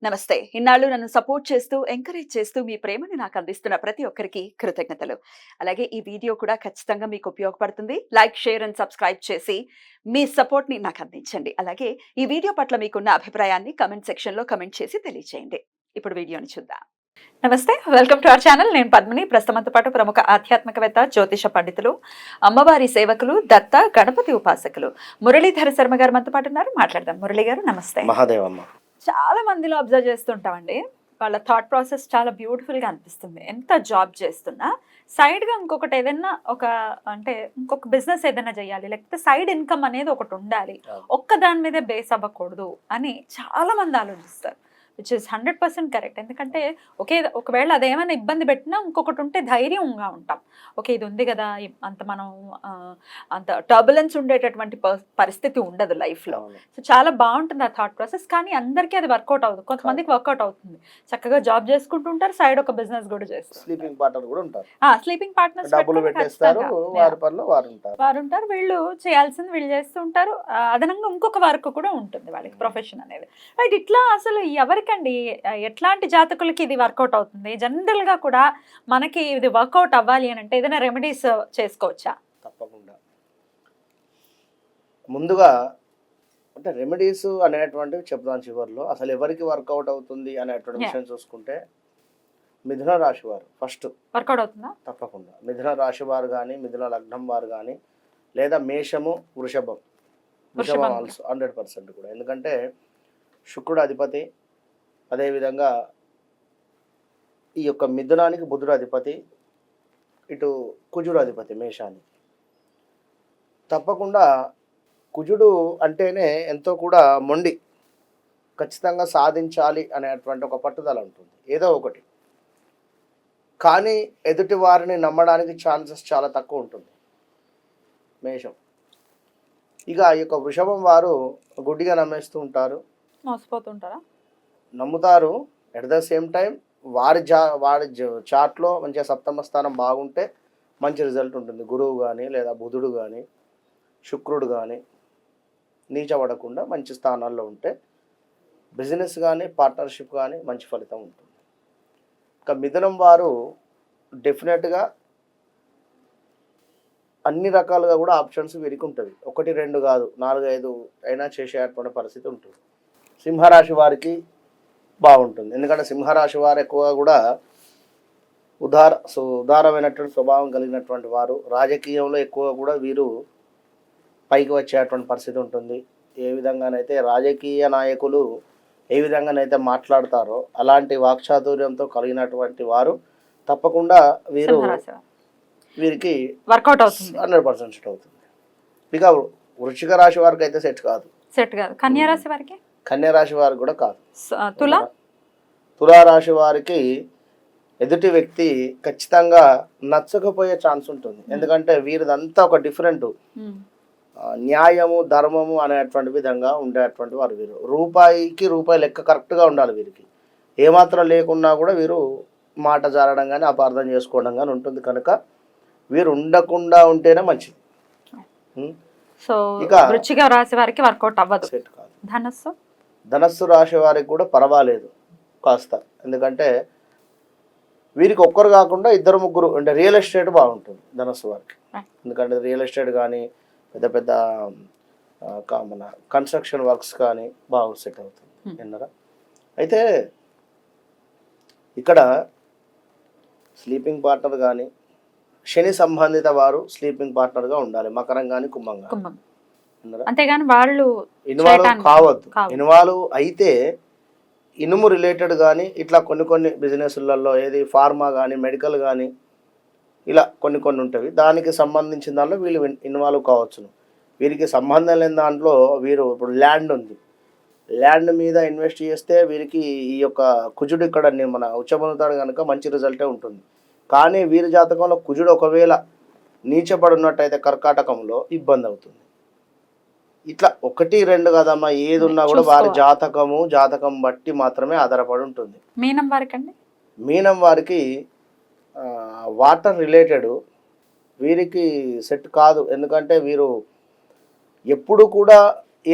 నమస్తే. ఇన్నాళ్ళు నన్ను సపోర్ట్ చేస్తూ, ఎంకరేజ్ చేస్తూ మీ ప్రేమని నాకు అందిస్తున్న ప్రతి ఒక్కరికి కృతజ్ఞతలు. అలాగే ఈ వీడియో కూడా ఖచ్చితంగా మీకు ఉపయోగపడుతుంది. లైక్, షేర్ అండ్ సబ్స్క్రైబ్ చేసి మీ సపోర్ట్‌ని నాకు అందించండి. అలాగే ఈ వీడియో పట్ల మీకున్న అభిప్రాయాన్ని కామెంట్ సెక్షన్‌లో కామెంట్ చేసి తెలియజేయండి. ఇప్పుడు వీడియోని చూద్దాం. నమస్తే. Welcome to our channel. నేను పద్మిని. ప్రస్తుతంతో పాటు ప్రముఖ ఆధ్యాత్మికవేత్త, జ్యోతిష పండితులు, అమ్మవారి సేవకులు, దత్త, గణపతి ఉపాసకులు మురళీధర శర్మ గారు మనతో పాటు ఉన్నారు. మాట్లాడదాం. మురళి గారు నమస్తే. మహాదేవమ్మ. చాలా మందిలో అబ్జర్వ్ చేస్తుంటామండి. వాళ్ళ థాట్ ప్రాసెస్ చాలా బ్యూటిఫుల్‌గా అనిపిస్తుంది. ఎంత జాబ్ చేస్తున్నా సైడ్‌గా ఇంకొకటి ఏదైనా అంటే ఇంకొక బిజినెస్ ఏదైనా చేయాలి. లేకపోతే సైడ్ ఇన్‌కమ్ అనేది ఒకటి ఉండాలి. ఒక్క దాని మీదే బేస్ అవ్వకూడదు అని చాలా మంది ఆలోచిస్తారు. Which is 100% correct. ఎందుకంటే ఒకవేళ అదేమైనా ఇబ్బంది పెట్టినా ఇంకొకటి ఉంటే ధైర్యంగా ఉంటాం. ఓకే, ఇది ఉంది కదా, అంత మనం అంత టర్బులెన్స్ ఉండేటటువంటి పరిస్థితి ఉండదు లైఫ్లో. సో చాలా బాగుంటుంది ఆ థాట్ ప్రాసెస్. కానీ అందరికీ అది వర్కౌట్ అవ్వదు. కొంతమందికి వర్కౌట్ అవుతుంది. చక్కగా జాబ్ చేసుకుంటూ ఉంటారు, సైడ్ ఒక బిజినెస్ కూడా చేస్తారు. స్లీపింగ్ పార్ట్నర్ కూడా ఉంటారు. స్లీపింగ్ పార్ట్నర్స్ డబ్బులు పెట్టేస్తారు, వారి పనిలో వారు ఉంటారు. వీళ్ళు చేయాల్సింది వీళ్ళు చేస్తూ ఉంటారు. అదనంగా ఇంకొక వర్క్ కూడా ఉంటుంది వాళ్ళకి, ప్రొఫెషన్ అనేది. రైట్. ఇట్లా అసలు ఎవరికండి ఎట్లాంటి జాతకులకి ఇది వర్కౌట్ అవుతుంది? జనరల్ గా కూడా మనకి ఇది వర్కౌట్ అవ్వాలి అని అంటే ఏదైనా రెమెడీస్ చేసుకోవచ్చా? తప్పకుండా. ముందుగా అంటే రెమెడీస్ అనేటువంటివి చెప్తాను చివరిలో. అసలు ఎవరికి వర్కౌట్ అవుతుంది అనేటువంటి విషయం చూసుకుంటే మిథున రాశి వారు ఫస్ట్ వర్కౌట్ అవుతుందా? తప్పకుండా. మిథున రాశి వారు కానీ, మిథున లగ్నం వారు కానీ, లేదా మేషము, వృషభం ఆల్సో 100% కూడా. ఎందుకంటే శుక్రుడు అధిపతి, అదేవిధంగా ఈ యొక్క మిథునానికి బుధుడు అధిపతి, ఇటు కుజుడు అధిపతి మేషానికి. తప్పకుండా కుజుడు అంటేనే ఎంతో కూడా మొండి, ఖచ్చితంగా సాధించాలి అనేటువంటి ఒక పట్టుదల ఉంటుంది ఏదో ఒకటి. కానీ ఎదుటి వారిని నమ్మడానికి ఛాన్సెస్ చాలా తక్కువ ఉంటుంది మేషం. ఇక ఈ యొక్క వృషభం వారు గుడ్డిగా నమ్మేస్తూ ఉంటారు, మోసపోతుంటారా? నమ్ముతారు. ఎట్ ద సేమ్ టైం వారి చార్ట్లో మంచిగా సప్తమ స్థానం బాగుంటే మంచి రిజల్ట్ ఉంటుంది. గురువు కానీ, లేదా బుధుడు కానీ, శుక్రుడు కానీ నీచబడకుండా మంచి స్థానాల్లో ఉంటే బిజినెస్ కానీ, పార్ట్నర్షిప్ కానీ మంచి ఫలితం ఉంటుంది. ఇక మిథునం వారు డెఫినెట్గా అన్ని రకాలుగా కూడా ఆప్షన్స్ వీరికి ఉంటుంది. 1, 2 కాదు, 4, 5 అయినా చేసేటువంటి పరిస్థితి ఉంటుంది. సింహరాశి వారికి బాగుంటుంది. ఎందుకంటే సింహరాశి వారు ఎక్కువగా కూడా ఉదారమైనటువంటి స్వభావం కలిగినటువంటి వారు. రాజకీయంలో ఎక్కువగా కూడా వీరు పైకి వచ్చేటువంటి పరిస్థితి ఉంటుంది. ఏ విధంగానైతే రాజకీయ నాయకులు ఏ విధంగానైతే మాట్లాడతారో అలాంటి వాక్చాతుర్యంతో కలిగినటువంటి వారు తప్పకుండా వీరికి వర్కౌట్ అవుతుంది, 100% సెట్ అవుతుంది. ఇక వృశ్చిక రాశి వారికి అయితే సెట్ కాదు. కన్యా రాశి వారికి, కన్యా రాశి వారికి కూడా కాదు. తులారాశి వారికి ఎదుటి వ్యక్తి ఖచ్చితంగా నచ్చకపోయే ఛాన్స్ ఉంటుంది. ఎందుకంటే వీరిదంతా ఒక డిఫరెంట్ న్యాయము, ధర్మము అనేటువంటి విధంగా ఉండేటువంటి వారు. వీరు రూపాయికి రూపాయి లెక్క కరెక్ట్గా ఉండాలి. వీరికి ఏమాత్రం లేకున్నా కూడా వీరు మాట జారడం కానీ, అపార్థం చేసుకోవడం కానీ ఉంటుంది. కనుక వీరు ఉండకుండా ఉంటేనే మంచిది. ఇక వృశ్చిక రాశి వారికి వర్కౌట్ అవ్వదు. సెట్ కాదు. ధనస్సు రాశి వారికి కూడా పర్వాలేదు కాస్త. ఎందుకంటే వీరికి ఒక్కరు కాకుండా 2, 3 అంటే రియల్ ఎస్టేట్ బాగుంటుంది ధనస్సు వారికి. ఎందుకంటే రియల్ ఎస్టేట్ కానీ, పెద్ద పెద్ద మన కన్స్ట్రక్షన్ వర్క్స్ కానీ బాగా సెట్ అవుతుంది. విన్నారా? అయితే ఇక్కడ స్లీపింగ్ పార్ట్నర్ కానీ, శని సంబంధిత వారు స్లీపింగ్ పార్ట్నర్గా ఉండాలి. మకరం కానీ, కుంభం కానీ. అంతేగాని వాళ్ళు ఇన్వాల్వ్ కావద్దు. ఇన్వాల్వ్ అయితే ఇనుము రిలేటెడ్ కానీ, ఇట్లా కొన్ని బిజినెస్లలో ఏది ఫార్మా కానీ, మెడికల్ కానీ, ఇలా కొన్ని ఉంటాయి. దానికి సంబంధించిన దాంట్లో వీళ్ళు ఇన్వాల్వ్ కావచ్చును. వీరికి సంబంధం లేని దాంట్లో వీరు ఇప్పుడు ల్యాండ్ ఉంది, ల్యాండ్ మీద ఇన్వెస్ట్ చేస్తే వీరికి ఈ యొక్క కుజుడు ఇక్కడ మన ఉచ్చబొందుతాడు కనుక మంచి రిజల్టే ఉంటుంది. కానీ వీరి జాతకంలో కుజుడు ఒకవేళ నీచపడి ఉన్నట్టయితే కర్కాటకంలో ఇబ్బంది అవుతుంది. ఇట్లా 1, 2 కదమ్మా, ఏది ఉన్నా కూడా వారి జాతకం బట్టి మాత్రమే ఆధారపడి ఉంటుంది. మీనం వారికి వాటర్ రిలేటెడ్ వీరికి సెట్ కాదు. ఎందుకంటే వీరు ఎప్పుడు కూడా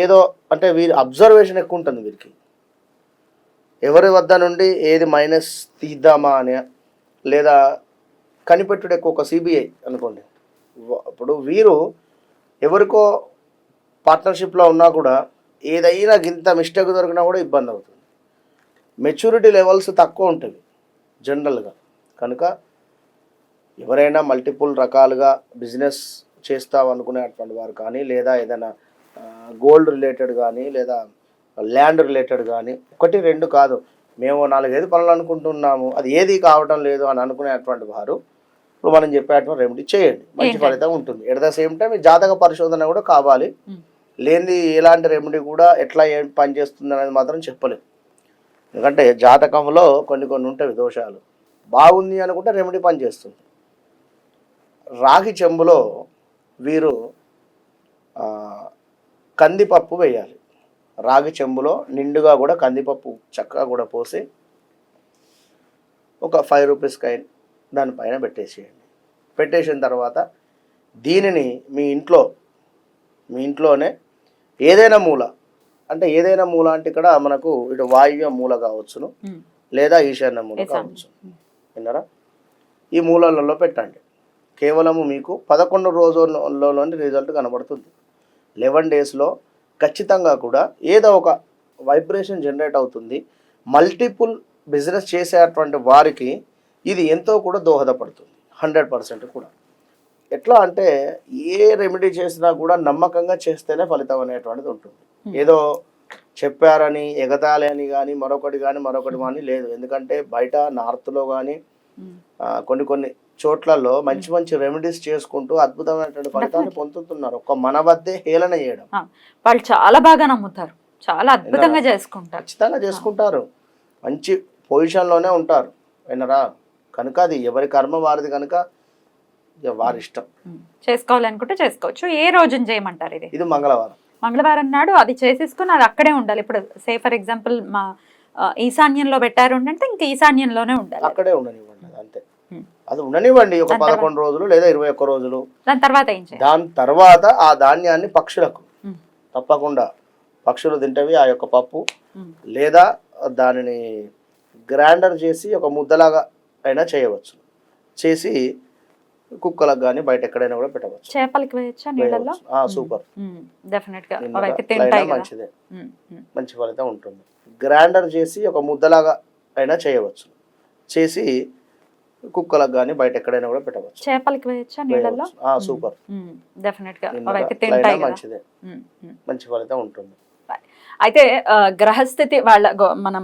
ఏదో అంటే వీరి అబ్జర్వేషన్ ఎక్కువ ఉంటుంది వీరికి. ఎవరి వద్ద నుండి ఏది మైనస్ తీద్దామా అని, లేదా కనిపెట్టుడు ఎక్కువ ఒక సిబిఐ అనుకోండి. ఇప్పుడు వీరు ఎవరికో పార్ట్నర్షిప్లో ఉన్నా కూడా ఏదైనా ఇంత మిస్టేక్ దొరికినా కూడా ఇబ్బంది అవుతుంది. మెచ్యూరిటీ లెవెల్స్ తక్కువ ఉంటుంది జనరల్గా. కనుక ఎవరైనా మల్టిపుల్ రకాలుగా బిజినెస్ చేస్తాం అనుకునేటువంటి వారు కానీ, లేదా ఏదైనా గోల్డ్ రిలేటెడ్ కానీ, లేదా ల్యాండ్ రిలేటెడ్ కానీ, 1 2 కాదు, మేము 4 5 పనులు అనుకుంటున్నాము, అది ఏది కావటం లేదు అని అనుకునేటువంటి వారు ఇప్పుడు మనం చెప్పేటువంటి రెమెడీ చేయండి, మంచి ఫలితం ఉంటుంది. ఎట్ ద సేమ్ టైం జాతక పరిశోధన కూడా కావాలి. లేనిది ఎలాంటి రెమెడీ కూడా ఎట్లా ఏం పని చేస్తుంది అనేది మాత్రం చెప్పలేదు. ఎందుకంటే జాతకంలో కొన్ని ఉంటాయి దోషాలు. బాగుంది అనుకుంటే రెమెడీ పనిచేస్తుంది. రాగి చెంబులో వీరు కందిపప్పు వేయాలి. రాగి చెంబులో నిండుగా కూడా కందిపప్పు చక్కగా కూడా పోసి ఒక 5 రూపీస్ కాయిన్ దానిపైన పెట్టేసేయండి. పెట్టేసిన తర్వాత దీనిని మీ ఇంట్లోనే ఏదైనా మూల, అంటే ఏదైనా మూల అంటే ఇక్కడ మనకు ఇటు వాయువ్య మూల కావచ్చును, లేదా ఈశాన్య మూల కావచ్చు. విన్నారా? ఈ మూలలలో పెట్టండి. కేవలము మీకు 11 రోజుల్లోని రిజల్ట్ కనబడుతుంది. 11 డేస్లో ఖచ్చితంగా కూడా ఏదో ఒక వైబ్రేషన్ జనరేట్ అవుతుంది. మల్టిపుల్ బిజినెస్ చేసేటువంటి వారికి ఇది ఎంతో కూడా దోహదపడుతుంది, 100% కూడా. ఎట్లా అంటే ఏ రెమెడీ చేసినా కూడా నమ్మకంగా చేస్తేనే ఫలితం అనేటువంటిది ఉంటుంది. ఏదో చెప్పారని ఎగతాళి అని కానీ మరొకటి కానీ లేదు. ఎందుకంటే బయట నార్త్లో కానీ కొన్ని చోట్లలో మంచి రెమెడీస్ చేసుకుంటూ అద్భుతమైనటువంటి ఫలితాన్ని పొందుతున్నారు. ఒక మన వద్దే హేళన చేయడం. వాళ్ళు చాలా బాగా నమ్ముతారు, చాలా అద్భుతంగా చేసుకుంటారు, ఖచ్చితంగా చేసుకుంటారు, మంచి పొజిషన్లోనే ఉంటారు. వినరా? కనుక అది ఎవరి కర్మ వారిది, కనుక వారి ఇష్టం. చేసుకోవాలనుకుంటే చేసుకోవచ్చు. ఏ రోజున చేయమంటారు? ఇది మంగళవారం నాడు అది చేసేసుకుని అది అక్కడే ఉండాలి. ఇప్పుడు సే ఫర్ ఎగ్జాంపుల్ మా ఈశాన్యంలో పెట్టారు అంటే ఇంకా ఈశాన్యంలోనే ఉండాలి, అక్కడే ఉండనివ్వండి, అంతే. అది ఉండనివ్వండి ఒక 11 రోజులు లేదా 21 రోజులు. దాని తర్వాత ఏం చేయాలి? దాని తర్వాత ఆ ధాన్యాన్ని పక్షులకు తప్పకుండా, పక్షులు తింటవి ఆ యొక్క పప్పు, లేదా దానిని గ్రైండర్ చేసి ఒక ముద్దలాగా అయినా చేయవచ్చు. చేసి కుక్కలకు కానీ బయట ఎక్కడైనా కూడా పెట్టవచ్చు. చేపలకి వేయచ్చా నీళ్ళల్లో? సూపర్, డెఫినెట్ గా మంచిదే, మంచి ఫలితం ఉంటుంది. గ్రైండర్ చేసి ఒక ముద్దలాగా అయినా చేయవచ్చు. చేసి కుక్కలకు కానీ బయట ఎక్కడైనా కూడా పెట్టవచ్చు. చేపలకి వేయచ్చా నీళ్ళల్లో? సూపర్, డెఫినెట్ గా తింటాయి, మంచిదే, మంచి ఫలితం ఉంటుంది. అయితే గ్రహస్థితి మనం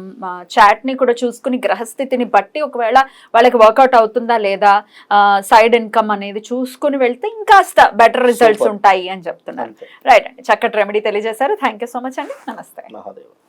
చాట్ ని కూడా చూసుకుని గ్రహస్థితిని బట్టి ఒకవేళ వాళ్ళకి వర్కౌట్ అవుతుందా లేదా సైడ్ ఇన్కమ్ అనేది చూసుకుని వెళ్తే ఇంకాస్త బెటర్ రిజల్ట్స్ ఉంటాయి అని చెప్తున్నారు. రైట్ అండి, చక్కటి రెమెడీ తెలియజేశారు. థ్యాంక్ యూ సో మచ్ అండి. నమస్తే.